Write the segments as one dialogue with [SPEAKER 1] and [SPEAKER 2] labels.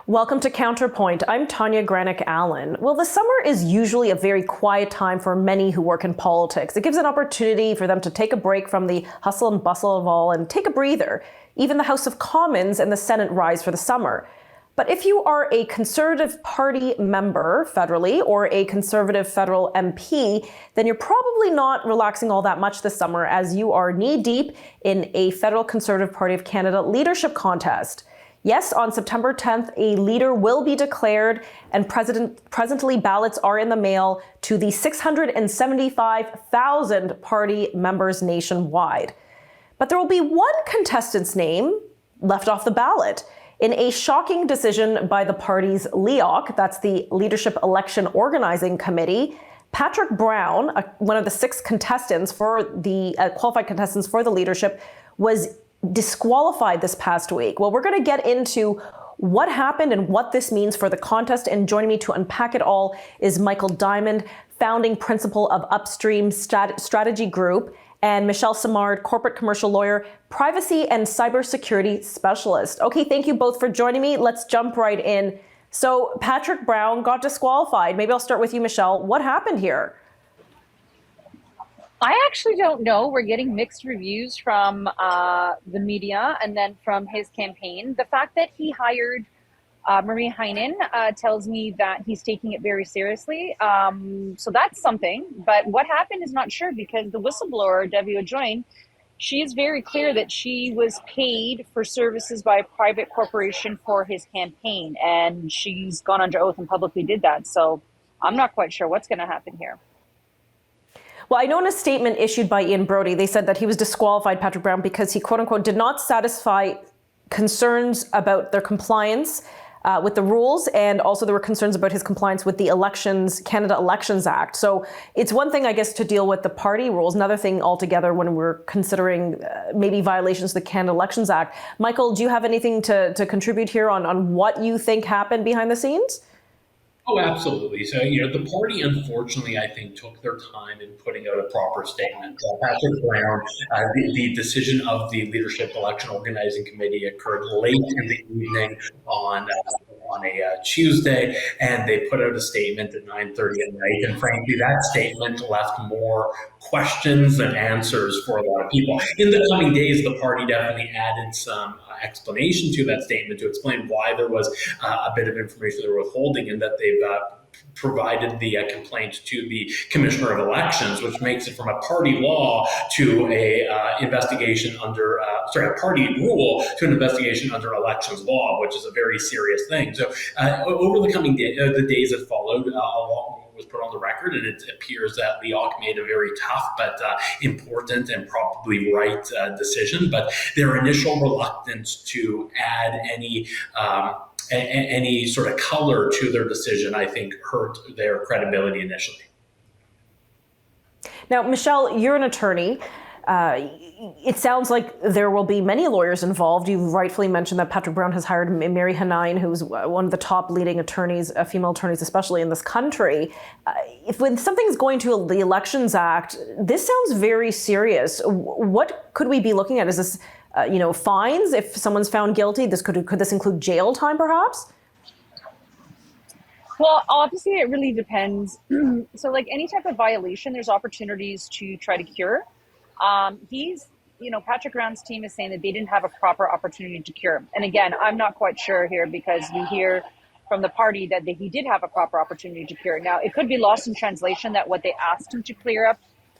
[SPEAKER 1] Welcome to Counterpoint. I'm Tanya Granick-Allen. Well, the summer is usually a very quiet time for many who work in politics. It gives an opportunity for them to take a break from the hustle and bustle of all and take a breather. Even the House of Commons and the Senate rise for the summer. But if you are a Conservative Party member federally or a Conservative federal MP, then you're probably not relaxing all that much this summer, as you are knee-deep in a federal Conservative Party of Canada leadership contest. Yes, on September 10th, a leader will be declared, and presently ballots are in the mail to the 675,000 party members nationwide. But there will be one contestant's name left off the ballot. In a shocking decision by the party's LEOC, that's the Leadership Election Organizing Committee, Patrick Brown, one of the six contestants for the qualified contestants for the leadership, was disqualified this past week. Well, we're going to get into what happened and what this means for the contest. And joining me to unpack it all is Michael Diamond, founding principal of Upstream Strategy Group, and Michelle Simard, corporate commercial lawyer, privacy and cybersecurity specialist. Okay, thank you both for joining me. Let's jump right in. So Patrick Brown got disqualified. Maybe I'll start with you, Michelle. What happened here?
[SPEAKER 2] I actually don't know. We're getting mixed reviews from the media and then from his campaign. The fact that he hired Marie Heinen tells me that he's taking it very seriously. So that's something. But what happened is not sure, because the whistleblower, Debbie O'Joyne, she is very clear that she was paid for services by a private corporation for his campaign. And she's gone under oath and publicly did that. So I'm not quite sure what's going to happen here.
[SPEAKER 1] Well, I know in a statement issued by Ian Brody, they said that he was disqualified, Patrick Brown, because he, quote unquote, did not satisfy concerns about their compliance with the rules, and also there were concerns about his compliance with the Canada Elections Act. So it's one thing, I guess, to deal with the party rules, another thing altogether when we're considering maybe violations of the Canada Elections Act. Michael, do you have anything to contribute here on what you think happened behind the scenes?
[SPEAKER 3] Oh, absolutely. So, the party, unfortunately, I think, took their time in putting out a proper statement. Patrick Brown, the decision of the Leadership Election Organizing Committee occurred late in the evening on a Tuesday, and they put out a statement at 9:30 at night. And frankly, that statement left more questions than answers for a lot of people. In the coming days, the party definitely added some explanation to that statement to explain why there was a bit of information they were withholding, and that they've provided the complaint to the Commissioner of Elections, which makes it from a party law to a investigation under, a party rule to an investigation under elections law, which is a very serious thing. So over the coming the days that followed, a lot more was put on the record, and it appears that LEOC made a very tough but important and probably right decision. But their initial reluctance to add any sort of color to their decision, I think, hurt their credibility initially.
[SPEAKER 1] Now, Michelle, you're an attorney. It sounds like there will be many lawyers involved. You rightfully mentioned that Patrick Brown has hired Mary Heinen, who's one of the top leading attorneys, female attorneys, especially in this country. When something's going to the Elections Act, this sounds very serious. What could we be looking at? Is this fines if someone's found guilty? Could this include jail time, perhaps?
[SPEAKER 2] Well, obviously, it really depends. So like any type of violation, there's opportunities to try to cure. Patrick Brown's team is saying that they didn't have a proper opportunity to cure. And again, I'm not quite sure here, because we hear from the party that he did have a proper opportunity to cure. Now, it could be lost in translation that what they asked him to clear up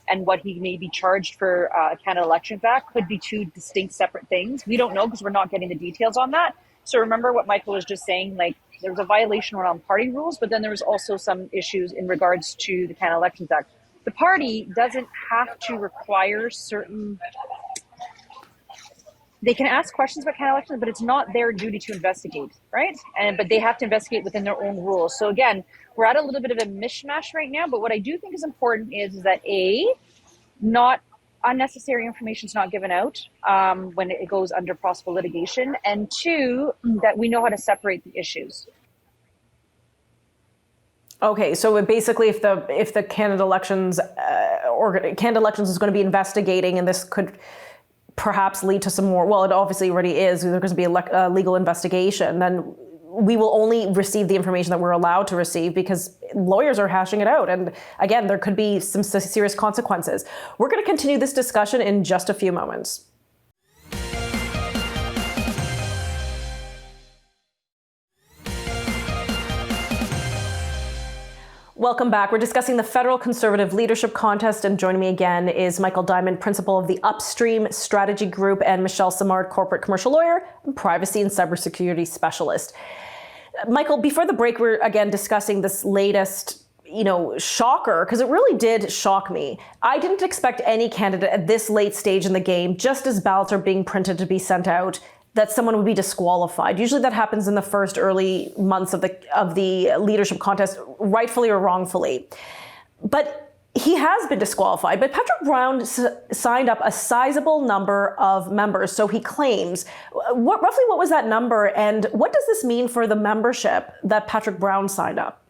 [SPEAKER 2] and what he may be charged for Canada Elections Act could be two distinct separate things. We don't know, because we're not getting the details on that. So remember what Michael was just saying, like there was a violation around party rules, but then there was also some issues in regards to the Canada Elections Act. The party doesn't have to require certain, they can ask questions about Canada elections, but it's not their duty to investigate, right? But they have to investigate within their own rules. So again, we're at a little bit of a mishmash right now, but what I do think is important is that not unnecessary information is not given out when it goes under possible litigation, and two, that we know how to separate the issues.
[SPEAKER 1] Okay, so basically, if the Canada Elections Canada Elections is going to be investigating, and this could perhaps lead to some more. Well, it obviously already is. There's going to be a legal investigation. Then we will only receive the information that we're allowed to receive because lawyers are hashing it out. And again, there could be some serious consequences. We're going to continue this discussion in just a few moments. Welcome back. We're discussing the federal conservative leadership contest, and joining me again is Michael Diamond, principal of the Upstream Strategy Group, and Michelle Simard, corporate commercial lawyer and privacy and cybersecurity specialist. Michael, before the break, we're again discussing this latest, shocker, because it really did shock me. I didn't expect any candidate at this late stage in the game, just as ballots are being printed to be sent out, that someone would be disqualified. Usually that happens in the first early months of the leadership contest, rightfully or wrongfully. But he has been disqualified. But Patrick Brown signed up a sizable number of members, so he claims. Roughly what was that number, and what does this mean for the membership that Patrick Brown signed up?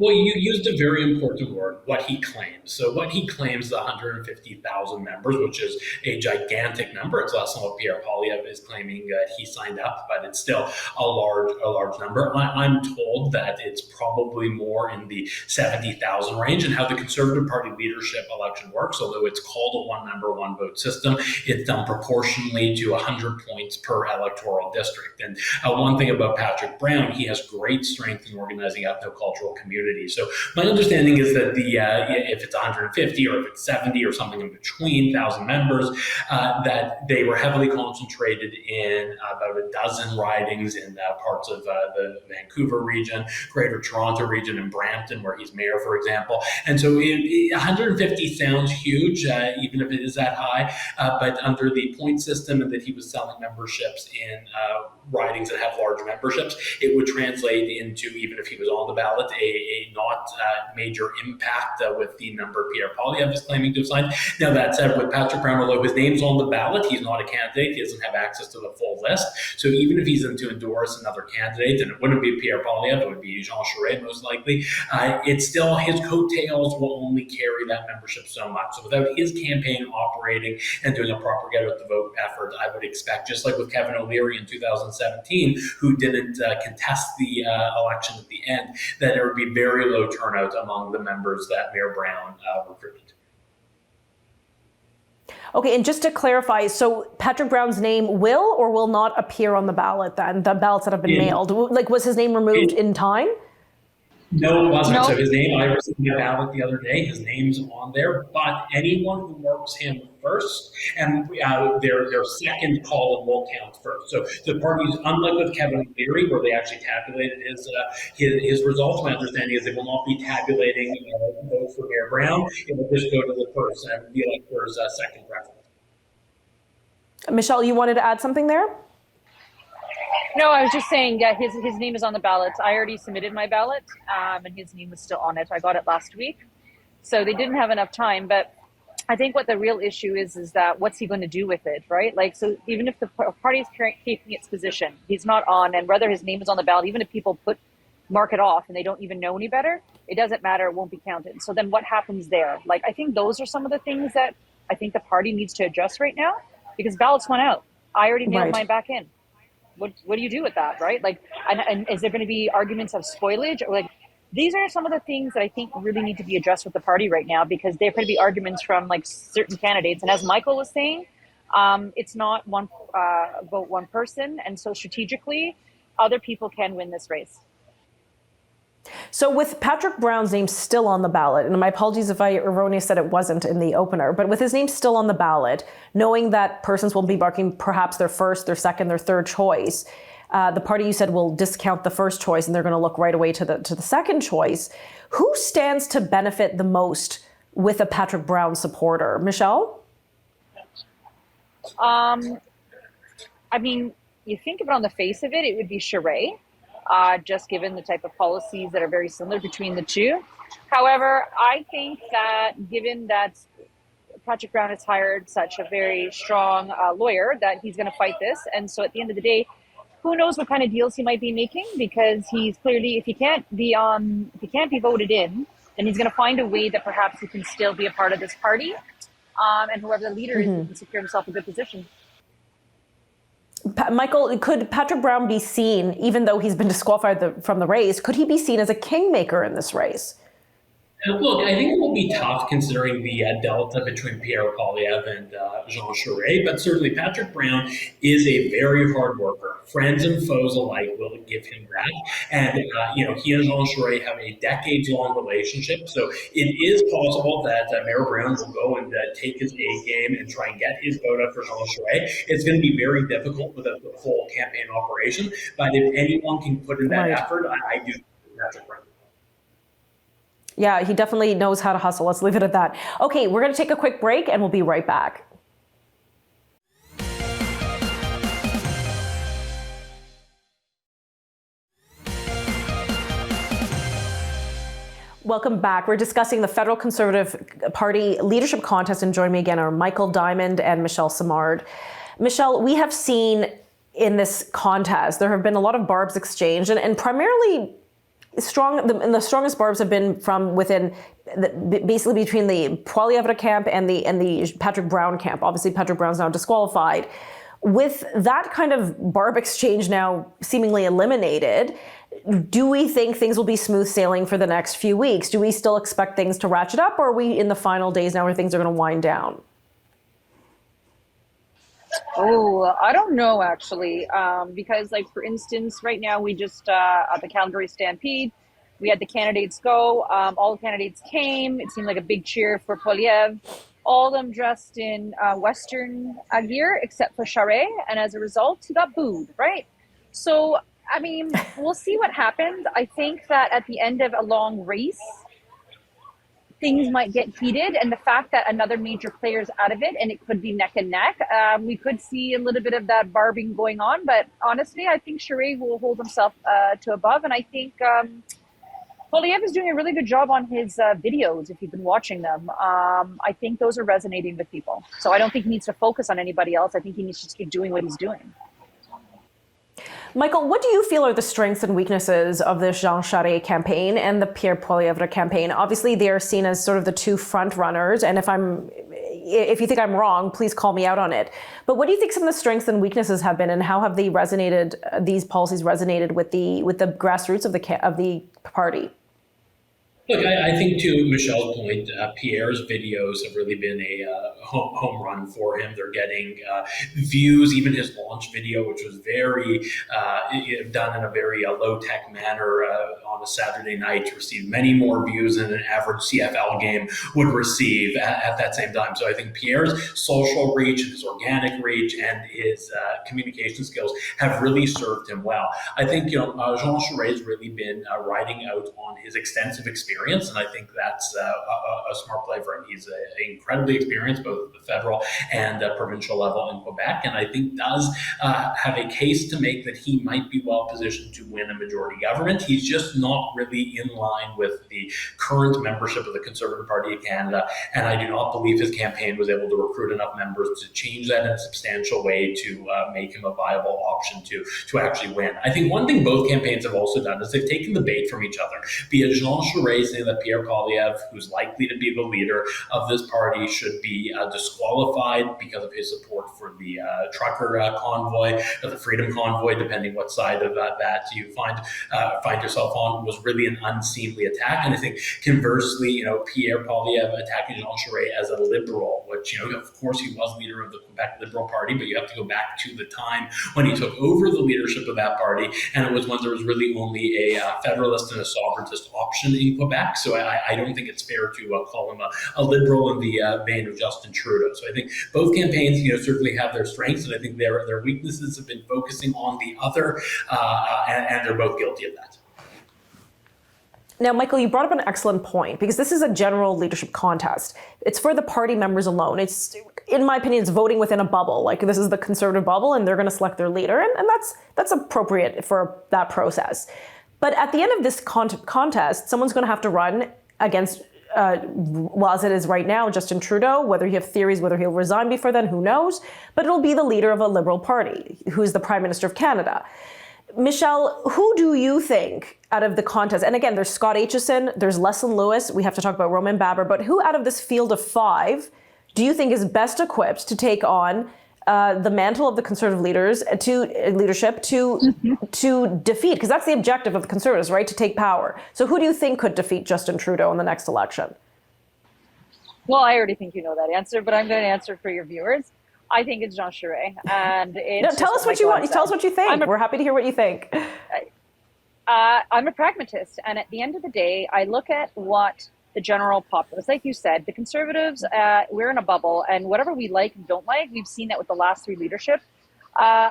[SPEAKER 3] Well, you used a very important word, what he claims. So what he claims, the 150,000 members, which is a gigantic number. It's less than what Pierre Poilievre is claiming he signed up, but it's still a large number. I'm told that it's probably more in the 70,000 range. And how the Conservative Party leadership election works, although it's called a one-member, one-vote system, it's done proportionally to 100 points per electoral district. And one thing about Patrick Brown, he has great strength in organizing ethnocultural communities. So my understanding is that if it's 150 or if it's 70 or something in between 1,000 members, that they were heavily concentrated in about a dozen ridings in parts of the Vancouver region, Greater Toronto region, and Brampton, where he's mayor, for example. And so 150 sounds huge, even if it is that high, but under the point system and that he was selling memberships in ridings that have large memberships, it would translate into, even if he was on the ballot, a not major impact with the number Pierre Poilievre is claiming to have signed. Now, that said, with Patrick Brown, although his name's on the ballot, he's not a candidate. He doesn't have access to the full list. So even if he's in to endorse another candidate, and it wouldn't be Pierre Poilievre, it would be Jean Charest most likely, it's still, his coattails will only carry that membership so much. So without his campaign operating and doing a proper get out the vote effort, I would expect, just like with Kevin O'Leary in 2017, who didn't contest the election at the end, that there would be very low turnout among the members that Mayor Brown recruited.
[SPEAKER 1] Okay, and just to clarify, so Patrick Brown's name will or will not appear on the ballot then, the ballots that have been mailed? Like, was his name removed in time?
[SPEAKER 3] No, it wasn't.
[SPEAKER 2] No.
[SPEAKER 3] So his name, I received a ballot the other day, his name's on there, but anyone who marks him first, and their second column will count first. So the parties, unlike with Kevin O'Leary, where they actually tabulated his results, my understanding is they will not be tabulating votes for Mayor Brown. It will just go to the first and the elector's second preference.
[SPEAKER 1] Michelle, you wanted to add something there?
[SPEAKER 2] No, I was just saying, yeah, his name is on the ballot. I already submitted my ballot, and his name was still on it. I got it last week. So they didn't have enough time, but I think what the real issue is that what's he going to do with it, right? Like, so even if the party is keeping its position, he's not on, and whether his name is on the ballot, even if people mark it off and they don't even know any better, it doesn't matter, it won't be counted. So then what happens there? Like, I think those are some of the things that I think the party needs to adjust right now, because ballots went out. I already mailed mine back in. What do you do with that, right? Like, and is there going to be arguments of spoilage? Or like, these are some of the things that I think really need to be addressed with the party right now, because there could be arguments from like certain candidates. And as Michael was saying, it's not one vote, one person. And so strategically, other people can win this race.
[SPEAKER 1] So with Patrick Brown's name still on the ballot, and my apologies if I erroneously said it wasn't in the opener, but with his name still on the ballot, knowing that persons will be marking perhaps their first, their second, their third choice, the party, you said, will discount the first choice and they're going to look right away to the second choice. Who stands to benefit the most with a Patrick Brown supporter? Michelle?
[SPEAKER 2] I mean, you think of it on the face of it, it would be Charest. Just given the type of policies that are very similar between the two. However, I think that given that Patrick Brown has hired such a very strong lawyer, that he's going to fight this. And so at the end of the day, who knows what kind of deals he might be making, because he's clearly, if he can't be voted in, then he's going to find a way that perhaps he can still be a part of this party. And whoever the leader is, he can secure himself a good position.
[SPEAKER 1] Michael, could Patrick Brown be seen, even though he's been disqualified from the race, could he be seen as a kingmaker in this race?
[SPEAKER 3] Look, I think it will be tough considering the delta between Pierre Poilievre and Jean Charest, but certainly Patrick Brown is a very hard worker. Friends and foes alike will give him that. And, he and Jean Charest have a decades-long relationship, so it is possible that Mayor Brown will go and take his A game and try and get his vote out for Jean Charest. It's going to be very difficult with a full campaign operation, but if anyone can put in that effort, I do think Patrick Brown.
[SPEAKER 1] Yeah, he definitely knows how to hustle. Let's leave it at that. Okay, we're going to take a quick break and we'll be right back. Welcome back. We're discussing the Federal Conservative Party leadership contest, and join me again are Michael Diamond and Michelle Simard. Michelle, we have seen in this contest, there have been a lot of barbs exchanged, and primarily the strongest barbs have been from within, basically between the Poilievre camp and the Patrick Brown camp. Obviously, Patrick Brown's now disqualified. With that kind of barb exchange now seemingly eliminated, do we think things will be smooth sailing for the next few weeks? Do we still expect things to ratchet up, or are we in the final days now where things are going to wind down?
[SPEAKER 2] Oh, I don't know, actually, because, like, for instance, right now we just, at the Calgary Stampede, we had the candidates go. All the candidates came. It seemed like a big cheer for Poilievre. All of them dressed in Western gear, except for Charest, and as a result, he got booed, right? So, I mean, we'll see what happens. I think that at the end of a long race, things might get heated, and the fact that another major player is out of it and it could be neck and neck, we could see a little bit of that barbing going on. But honestly, I think Charest will hold himself to above, and I think Poilievre is doing a really good job on his videos, if you've been watching them. I think those are resonating with people. So I don't think he needs to focus on anybody else. I think he needs to just keep doing what he's doing.
[SPEAKER 1] Michael, what do you feel are the strengths and weaknesses of the Jean Charest campaign and the Pierre Poilievre campaign? Obviously, they are seen as sort of the two front runners, and if you think I'm wrong, please call me out on it. But what do you think some of the strengths and weaknesses have been, and how have they resonated? These policies resonated with the grassroots of the party?
[SPEAKER 3] Look, I think to Michelle's point, Pierre's videos have really been a home run for him. They're getting views. Even his launch video, which was very done in a very low-tech manner on a Saturday night, received many more views than an average CFL game would receive at that same time. So I think Pierre's social reach, his organic reach, and his communication skills have really served him well. I think Jean Charest has really been riding out on his extensive experience. And I think that's a smart play for him. He's incredibly experienced both at the federal and provincial level in Quebec, and I think does have a case to make that he might be well positioned to win a majority government. He's just not really in line with the current membership of the Conservative Party of Canada, and I do not believe his campaign was able to recruit enough members to change that in a substantial way to make him a viable option to actually win. I think one thing both campaigns have also done is they've taken the bait from each other, be it Jean Charest saying that Pierre Poilievre, who's likely to be the leader of this party, should be disqualified because of his support for the trucker convoy or the Freedom Convoy, depending what side of that you find yourself on, was really an unseemly attack. And I think conversely, Pierre Poilievre attacking Jean Charest as a liberal, which, of course he was leader of the Quebec Liberal Party, but you have to go back to the time when he took over the leadership of that party, and it was when there was really only a federalist and a sovereigntist option in Quebec. So I don't think it's fair to call him a liberal in the vein of Justin Trudeau. So I think both campaigns, certainly have their strengths, and I think their weaknesses have been focusing on the other, and they're both guilty of that.
[SPEAKER 1] Now, Michael, you brought up an excellent point, because this is a general leadership contest. It's for the party members alone. It's, in my opinion, it's voting within a bubble. Like, this is the Conservative bubble, and they're going to select their leader, and that's appropriate for that process. But at the end of this contest, someone's going to have to run against, as it is right now, Justin Trudeau. Whether you have theories whether he'll resign before then, who knows? But it'll be the leader of a Liberal Party, who's the Prime Minister of Canada. Michelle, who do you think out of the contest, and again, there's Scott Aitchison, there's Leslyn Lewis, we have to talk about Roman Baber, but who out of this field of five do you think is best equipped to take on the mantle of the Conservative leadership to defeat, because that's the objective of the Conservatives, right? To take power. So who do you think could defeat Justin Trudeau in the next election?
[SPEAKER 2] Well, I already think you know that answer, but I'm going to answer for your viewers. I think it's Jean Charest. And it's
[SPEAKER 1] tell us what you want. Tell us what you think. We're happy to hear what you think.
[SPEAKER 2] I'm a pragmatist. And at the end of the day, I look at what the general populace, like you said, the Conservatives, we're in a bubble. And whatever we like and don't like, we've seen that with the last 3 leadership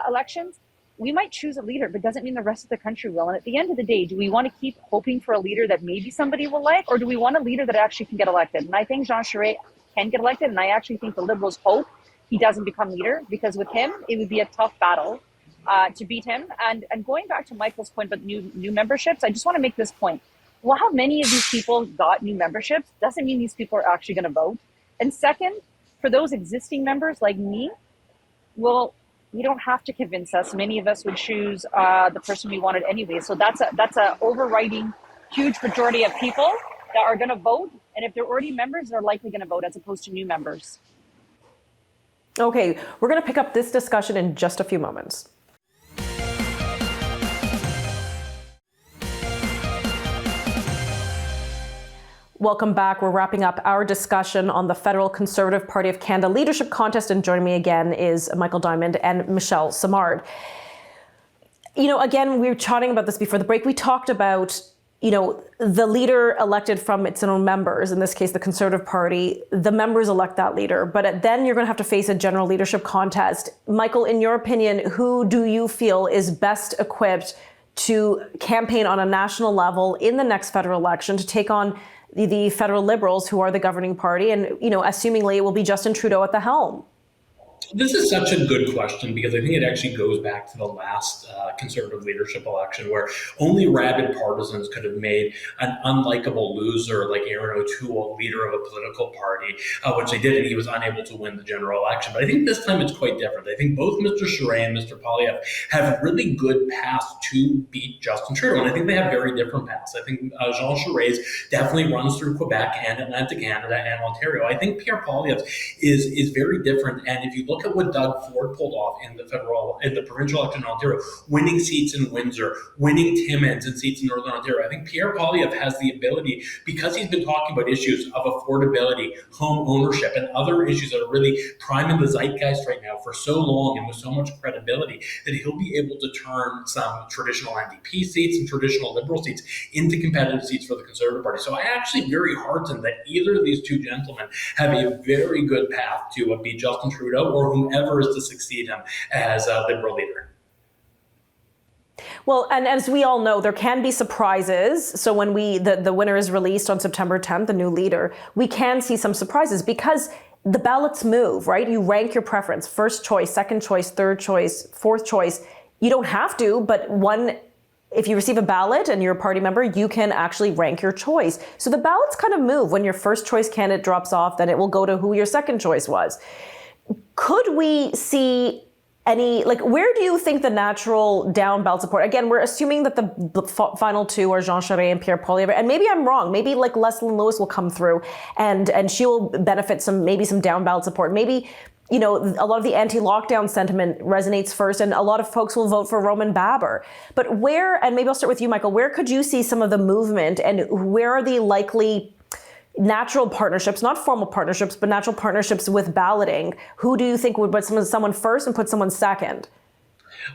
[SPEAKER 2] elections. We might choose a leader, but doesn't mean the rest of the country will. And at the end of the day, do we want to keep hoping for a leader that maybe somebody will like, or do we want a leader that actually can get elected? And I think Jean Charest can get elected. And I actually think the Liberals hope he doesn't become leader, because with him, it would be a tough battle to beat him. And going back to Michael's point about new memberships, I just want to make this point. Well, how many of these people got new memberships doesn't mean these people are actually going to vote. And second, for those existing members like me, well, you don't have to convince us. Many of us would choose the person we wanted anyway. So that's a overriding huge majority of people that are going to vote. And if they're already members, they're likely going to vote as opposed to new members.
[SPEAKER 1] Okay, we're going to pick up this discussion in just a few moments. Welcome back. We're wrapping up our discussion on the Federal Conservative Party of Canada leadership contest, and joining me again is Michael Diamond and Michelle Simard. Again, we were chatting about this before the break. We talked about, the leader elected from its own members, in this case, the Conservative Party. The members elect that leader, but then you're going to have to face a general leadership contest. Michael, in your opinion, who do you feel is best equipped to campaign on a national level in the next federal election to take on the federal Liberals, who are the governing party, and, assumingly it will be Justin Trudeau at the helm?
[SPEAKER 3] This is such a good question, because I think it actually goes back to the last Conservative leadership election, where only rabid partisans could have made an unlikable loser like Aaron O'Toole leader of a political party, which they did, and he was unable to win the general election. But I think this time it's quite different. I think both Mr. Charest and Mr. Poilievre have really good paths to beat Justin Trudeau, and I think they have very different paths. I think Jean Charest definitely runs through Quebec and Atlantic Canada and Ontario. I think Pierre Poilievre is very different, and if you look at what Doug Ford pulled off in the provincial election in Ontario, winning seats in Windsor, winning Timmins and seats in Northern Ontario, I think Pierre Poilievre has the ability, because he's been talking about issues of affordability, home ownership, and other issues that are really prime in the zeitgeist right now for so long and with so much credibility, that he'll be able to turn some traditional NDP seats and traditional Liberal seats into competitive seats for the Conservative Party. So I actually very heartened that either of these two gentlemen have a very good path to beat Justin Trudeau or whomever is to succeed him as a Liberal leader.
[SPEAKER 1] Well, and as we all know, there can be surprises. So when the winner is released on September 10th, the new leader, we can see some surprises because the ballots move, right? You rank your preference, first choice, second choice, third choice, fourth choice. You don't have to, but if you receive a ballot and you're a party member, you can actually rank your choice. So the ballots kind of move. When your first choice candidate drops off, then it will go to who your second choice was. Could we see where do you think the natural down ballot support? Again, we're assuming that the final two are Jean Charest and Pierre Poilievre, and maybe I'm wrong. Maybe Leslyn Lewis will come through and she will benefit some down ballot support. Maybe, a lot of the anti-lockdown sentiment resonates first, and a lot of folks will vote for Roman Baber. But and maybe I'll start with you, Michael, where could you see some of the movement, and where are the likely natural partnerships, not formal partnerships, but natural partnerships with balloting? Who do you think would put someone first and put someone second?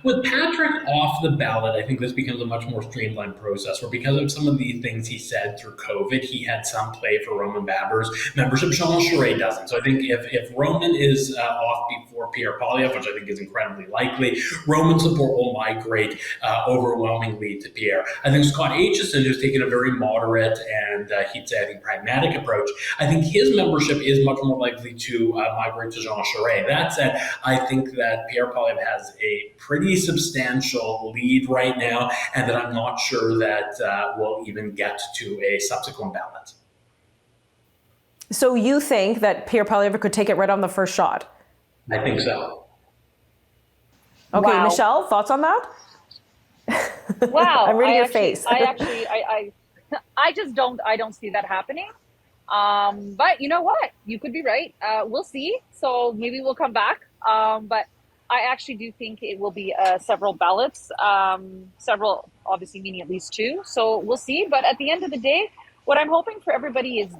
[SPEAKER 3] With Patrick off the ballot, I think this becomes a much more streamlined process, where because of some of the things he said through COVID, he had some play for Roman Baber's membership. Jean Charest doesn't. So I think if Roman is off before Pierre Poilievre, which I think is incredibly likely, Roman support will migrate overwhelmingly to Pierre. I think Scott Aitchison, who's taken a very moderate and he'd say, I think, pragmatic approach, I think his membership is much more likely to migrate to Jean Charest. That said, I think that Pierre Poilievre has a pretty substantial lead right now, and that I'm not sure that we'll even get to a subsequent ballot.
[SPEAKER 1] So you think that Pierre Poilievre could take it right on the first shot?
[SPEAKER 3] I think so.
[SPEAKER 1] Okay,
[SPEAKER 2] wow.
[SPEAKER 1] Michelle, thoughts on that?
[SPEAKER 2] Wow.
[SPEAKER 1] I'm reading your face.
[SPEAKER 2] I don't see that happening. But you know what? You could be right. We'll see. So maybe we'll come back But I actually do think it will be several ballots, several obviously meaning at least two. So we'll see. But at the end of the day, what I'm hoping for everybody is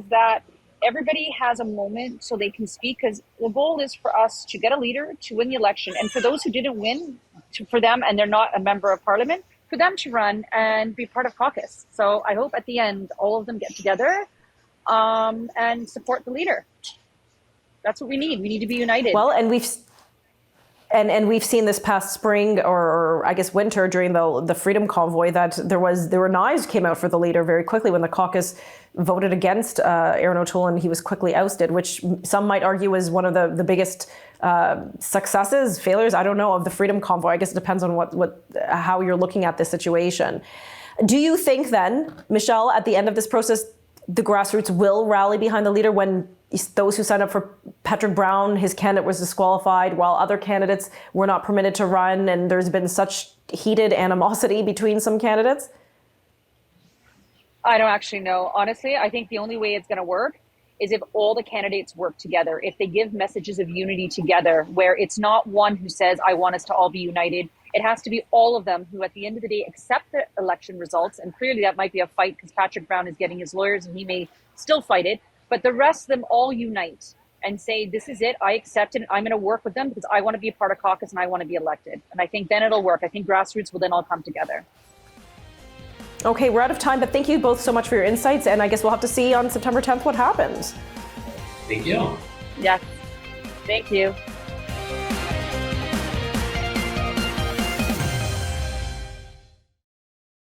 [SPEAKER 2] that everybody has a moment so they can speak, because the goal is for us to get a leader to win the election. And for those who didn't win, for them, and they're not a member of parliament, for them to run and be part of caucus. So I hope at the end, all of them get together and support the leader. That's what we need. We need to be united.
[SPEAKER 1] Well, and we've seen this past spring, or I guess winter, during the Freedom Convoy, that there were knives came out for the leader very quickly when the caucus voted against Aaron O'Toole, and he was quickly ousted, which some might argue is one of the biggest successes, failures, I don't know, of the Freedom Convoy. I guess it depends on how you're looking at this situation. Do you think then, Michelle, at the end of this process, the grassroots will rally behind the leader when those who signed up for Patrick Brown, his candidate was disqualified, while other candidates were not permitted to run, and there's been such heated animosity between some candidates?
[SPEAKER 2] I don't actually know. Honestly, I think the only way it's going to work is if all the candidates work together, if they give messages of unity together, where it's not one who says, I want us to all be united. It has to be all of them who, at the end of the day, accept the election results. And clearly that might be a fight because Patrick Brown is getting his lawyers and he may still fight it. But the rest of them all unite and say, this is it. I accept it. I'm going to work with them because I want to be a part of caucus and I want to be elected. And I think then it'll work. I think grassroots will then all come together.
[SPEAKER 1] Okay, we're out of time, but thank you both so much for your insights. And I guess we'll have to see on September 10th what happens.
[SPEAKER 3] Thank you.
[SPEAKER 2] Yes. Thank you.